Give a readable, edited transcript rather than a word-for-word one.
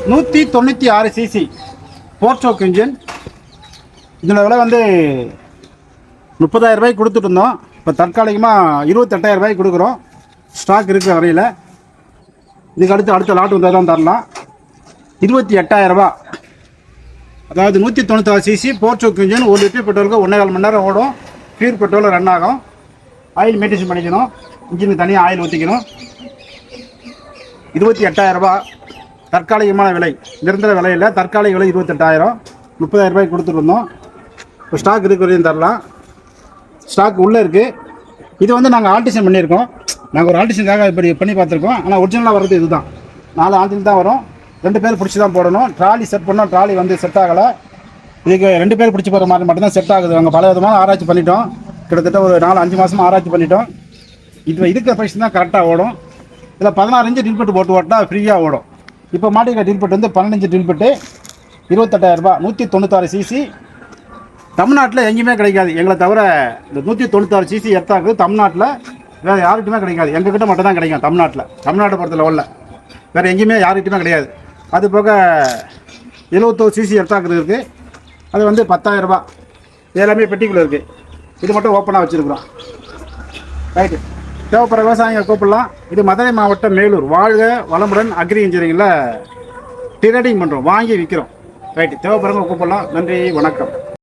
196 CC 4 stroke engine. இதில் விலை வந்து 30,000 ரூபாய்க்கு கொடுத்துட்டு இருந்தோம். இப்போ தற்காலிகமாக 28,000 ரூபாய்க்கு கொடுக்குறோம். ஸ்டாக் இருக்கிற வரையில். இதுக்கு அடுத்த லாட்டு வந்தால் தான் தரலாம். 28,000 ரூபா. அதாவது 196 சிசி 4 ஸ்ட்ரோக் இன்ஜின். 1 லிட்டர் பெட்ரோலுக்கு 1.25 மணி நேரம் ஓடும். பியூர் பெட்ரோலில் ரன் ஆகும். ஆயில் மெயின்டெனன்ஸ் பண்ணிக்கணும். இன்ஜினுக்கு தனியாக ஆயில் ஊற்றிக்கணும். 28,000 ரூபா தற்காலிகமான விலை. நிரந்தர விலை இல்லை, தற்காலிக விலை 28,000. 30,000 ரூபாய்க்கு கொடுத்துருந்தோம். இப்போ ஸ்டாக் இருக்கிற வரையும் தரலாம். ஸ்டாக் உள்ளே இருக்குது. இது வந்து நாங்கள் ஆல்ட்ரேஷன் பண்ணியிருக்கோம். நாங்கள் ஒரு ஆல்ட்ரேஷனுக்காக இப்படி பண்ணி பார்த்துருக்கோம். ஆனால் ஒரிஜினலாக வர்றது இது தான். 4 ஆண்டில் தான் வரும். 2 பேர் பிடிச்சி தான் போடணும். ட்ராலி செட் பண்ணோம். ட்ராலி வந்து செட் ஆகலை. இதுக்கு 2 பேர் பிடிச்சி போகிற மாதிரி மட்டும்தான் செட் ஆகுது. நாங்கள் பல விதமாக ஆராய்ச்சி பண்ணிட்டோம். கிட்டத்தட்ட ஒரு 4-5 மாதமாக ஆராய்ச்சி பண்ணிட்டோம். இருக்கிற ப்ரைஸ் தான் கரெக்டாக ஓடும். இதில் 16 இன்ச்சு டில்பெட்டு போட்டு ஓட்டினா ஃப்ரீயாக ஓடும். இப்போ மாட்டிக்கிற டில்பெட் வந்து 12 இன்ச்சு டில்பெட்டு 28,000 ரூபா. 196 சிசி. தமிழ்நாட்டில் எங்கேயுமே கிடைக்காது. எங்களை தவிர இந்த 196 சிசி எர்த்தாக்கு தமிழ்நாட்டில் வேறு யாருக்குமே கிடைக்காது. எங்ககிட்ட மட்டும் தான் கிடைக்கும் தமிழ்நாட்டை பொறுத்த லெவலில். வேறு எங்கேயுமே யாருக்கிட்டுமே கிடையாது. அது போக 71 சிசி எர்த்தாக்கு இருக்குது. அது வந்து 10,000 ரூபா. எல்லாமே பெட்டிக்குள்ளே இருக்குது. இது மட்டும் ஓப்பனாக வச்சுருக்குறோம். ரைட்டு. தேவைப்படுற விவசாயிங்க கூப்பிடலாம். இது மதுரை மாவட்டம் மேலூர். வாழ்க வளமுடன் அக்ரி இன்ஜினியரிங்கில் ட்ரேடிங் பண்ணுறோம், வாங்கி விற்கிறோம். ரைட்டு. தேவைப்படுறவங்க கூப்பிடலாம். நன்றி, வணக்கம்.